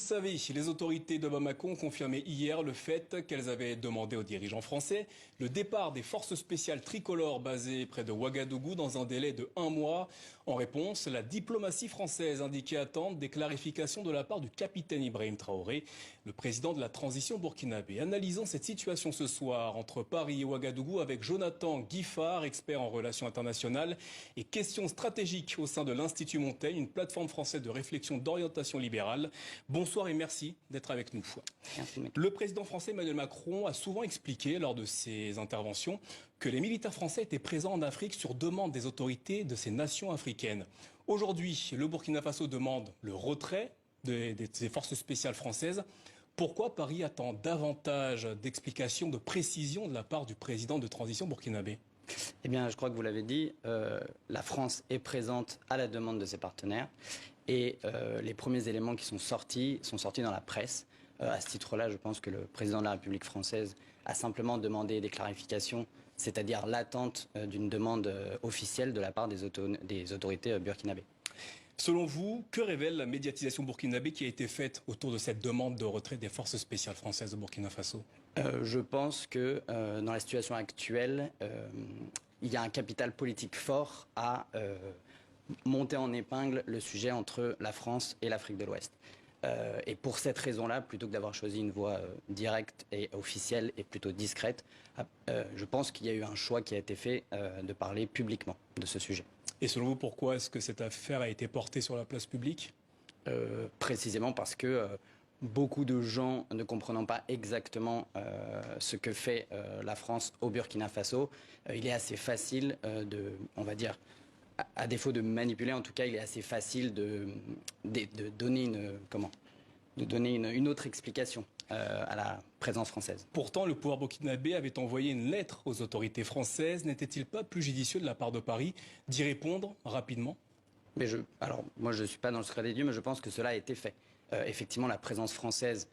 savez, les autorités de Bamako ont confirmé hier le fait qu'elles avaient demandé aux dirigeants français le départ des forces spéciales tricolores basées près de Ouagadougou dans un délai de 1 mois. En réponse, la diplomatie française indiquait attendre des clarifications de la part du capitaine Ibrahim Traoré, le président de la transition burkinabé. Analysons cette situation ce soir entre Paris et Ouagadougou avec Jonathan Guiffard, expert en relations internationales et questions stratégiques au sein de l'Institut Montaigne, une plateforme française de réflexion d'orientation libérale. Bonsoir et merci d'être avec nous. Merci, le président français Emmanuel Macron a souvent expliqué lors de ses interventions que les militaires français étaient présents en Afrique sur demande des autorités de ces nations africaines. Aujourd'hui, le Burkina Faso demande le retrait des forces spéciales françaises. Pourquoi Paris attend davantage d'explications, de précisions de la part du président de transition burkinabé? Eh bien, je crois que vous l'avez dit, la France est présente à la demande de ses partenaires. Et les premiers éléments qui sont sortis dans la presse. À ce titre-là, je pense que le président de la République française a simplement demandé des clarifications, c'est-à-dire l'attente d'une demande officielle de la part des autorités burkinabées. Selon vous, que révèle la médiatisation burkinabé qui a été faite autour de cette demande de retrait des forces spéciales françaises de Burkina Faso? Je pense que dans la situation actuelle, il y a un capital politique fort à monter en épingle le sujet entre la France et l'Afrique de l'Ouest. Et pour cette raison-là, plutôt que d'avoir choisi une voie directe et officielle et plutôt discrète, je pense qu'il y a eu un choix qui a été fait de parler publiquement de ce sujet. Et selon vous, pourquoi est-ce que cette affaire a été portée sur la place publique? Précisément parce que beaucoup de gens ne comprenant pas exactement ce que fait la France au Burkina Faso, il est assez facile on va dire, à défaut de manipuler, en tout cas, il est assez facile de donner une autre explication à la présence française. Pourtant, le pouvoir burkinabé avait envoyé une lettre aux autorités françaises. N'était-il pas plus judicieux de la part de Paris d'y répondre rapidement? Alors, moi, je ne suis pas dans le secret des dieux, mais je pense que cela a été fait. Effectivement, la présence française,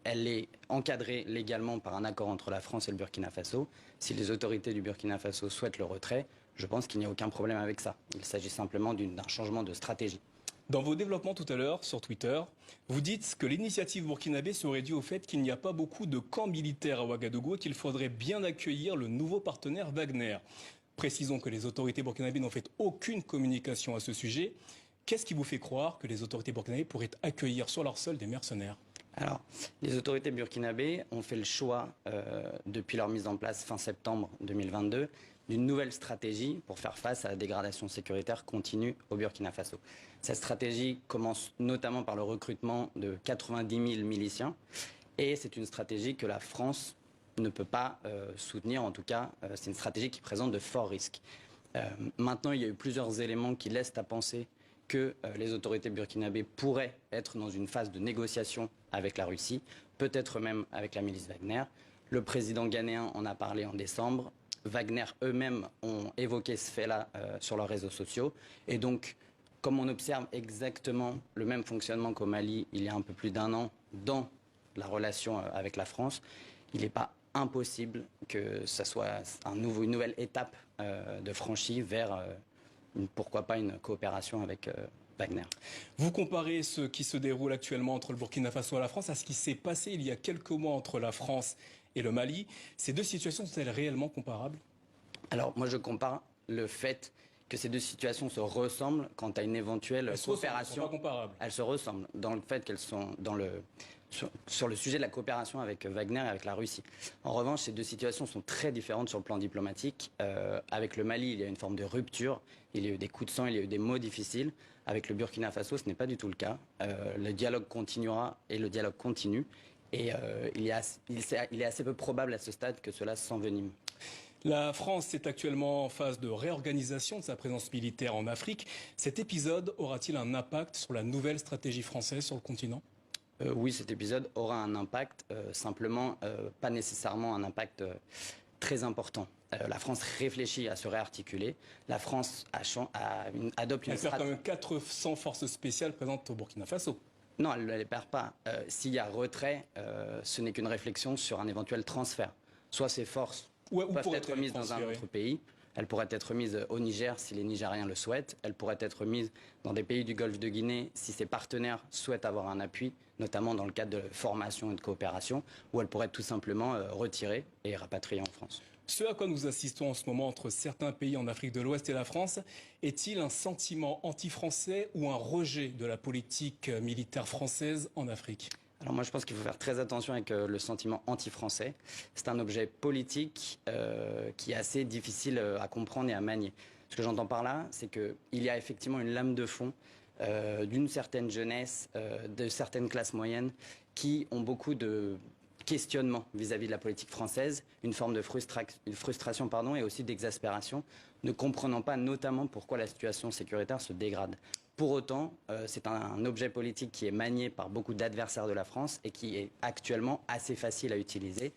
elle est encadrée légalement par un accord entre la France et le Burkina Faso. Si les autorités du Burkina Faso souhaitent le retrait, je pense qu'il n'y a aucun problème avec ça. Il s'agit simplement d'un changement de stratégie. Dans vos développements tout à l'heure sur Twitter, vous dites que l'initiative burkinabé serait due au fait qu'il n'y a pas beaucoup de camps militaires à Ouagadougou et qu'il faudrait bien accueillir le nouveau partenaire Wagner. Précisons que les autorités burkinabé n'ont fait aucune communication à ce sujet. Qu'est-ce qui vous fait croire que les autorités burkinabé pourraient accueillir sur leur sol des mercenaires? Alors, les autorités burkinabé ont fait le choix, depuis leur mise en place fin septembre 2022, d'une nouvelle stratégie pour faire face à la dégradation sécuritaire continue au Burkina Faso. Cette stratégie commence notamment par le recrutement de 90 000 miliciens et c'est une stratégie que la France ne peut pas soutenir. En tout cas, c'est une stratégie qui présente de forts risques. Maintenant, il y a eu plusieurs éléments qui laissent à penser que les autorités burkinabé pourraient être dans une phase de négociation avec la Russie, peut-être même avec la milice Wagner. Le président ghanéen en a parlé en décembre. Wagner eux-mêmes ont évoqué ce fait-là sur leurs réseaux sociaux. Et donc, comme on observe exactement le même fonctionnement qu'au Mali il y a un peu plus d'1 an dans la relation avec la France, il n'est pas impossible que ça soit une nouvelle étape de franchie vers, pourquoi pas, une coopération avec Wagner. Vous comparez ce qui se déroule actuellement entre le Burkina Faso et la France à ce qui s'est passé il y a quelques mois entre la France et le Mali. Ces deux situations sont-elles réellement comparables? Alors, moi, je compare le fait que ces deux situations se ressemblent quant à une éventuelle coopération. Elles sont pas comparables. Elles se ressemblent dans le fait qu'elles sont sur le sujet de la coopération avec Wagner et avec la Russie. En revanche, ces deux situations sont très différentes sur le plan diplomatique. Avec le Mali, il y a une forme de rupture. Il y a eu des coups de sang, il y a eu des mots difficiles. Avec le Burkina Faso, ce n'est pas du tout le cas. Le dialogue continuera et le dialogue continue. Et il est assez peu probable à ce stade que cela s'envenime. La France est actuellement en phase de réorganisation de sa présence militaire en Afrique. Cet épisode aura-t-il un impact sur la nouvelle stratégie française sur le continent? Oui, cet épisode aura un impact, simplement pas nécessairement un impact très important. La France réfléchit à se réarticuler. La France adopte une stratégie. Elle perd quand même 400 forces spéciales présentes au Burkina Faso. Non, elle ne les perd pas. S'il y a retrait, ce n'est qu'une réflexion sur un éventuel transfert. Soit ces forces peuvent être mises dans un autre pays, Elle pourrait être mise au Niger si les Nigériens le souhaitent. Elle pourrait être mise dans des pays du Golfe de Guinée si ses partenaires souhaitent avoir un appui, notamment dans le cadre de formation et de coopération, ou elle pourrait être tout simplement retirée et rapatriée en France. Ce à quoi nous assistons en ce moment entre certains pays en Afrique de l'Ouest et la France, est-il un sentiment anti-français ou un rejet de la politique militaire française en Afrique ? Alors moi je pense qu'il faut faire très attention avec le sentiment anti-français. C'est un objet politique qui est assez difficile à comprendre et à manier. Ce que j'entends par là, c'est qu'il y a effectivement une lame de fond d'une certaine jeunesse, de certaines classes moyennes qui ont beaucoup de questionnement vis-à-vis de la politique française, une forme de frustration et aussi d'exaspération, ne comprenant pas notamment pourquoi la situation sécuritaire se dégrade. Pour autant, c'est un objet politique qui est manié par beaucoup d'adversaires de la France et qui est actuellement assez facile à utiliser.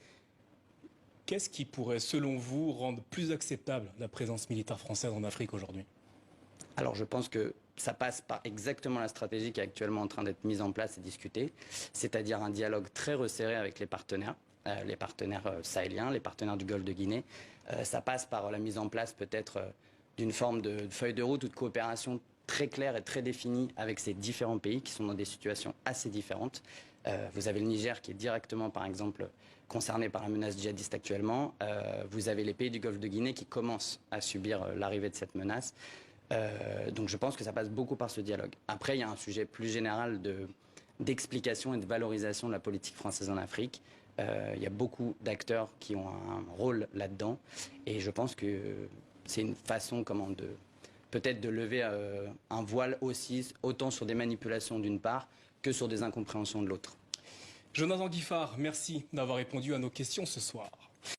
Qu'est-ce qui pourrait, selon vous, rendre plus acceptable la présence militaire française en Afrique aujourd'hui ? Alors je pense que ça passe par exactement la stratégie qui est actuellement en train d'être mise en place et discutée, c'est-à-dire un dialogue très resserré avec les partenaires sahéliens, les partenaires du Golfe de Guinée. Ça passe par la mise en place peut-être d'une forme de feuille de route ou de coopération très claire et très définie avec ces différents pays qui sont dans des situations assez différentes. Vous avez le Niger qui est directement, par exemple, concerné par la menace djihadiste actuellement. Vous avez les pays du Golfe de Guinée qui commencent à subir l'arrivée de cette menace. Donc je pense que ça passe beaucoup par ce dialogue. Après, il y a un sujet plus général d'explication et de valorisation de la politique française en Afrique. Il y a beaucoup d'acteurs qui ont un rôle là-dedans. Et je pense que c'est une façon peut-être de lever un voile aussi, autant sur des manipulations d'une part que sur des incompréhensions de l'autre. Jonathan Guiffard, merci d'avoir répondu à nos questions ce soir.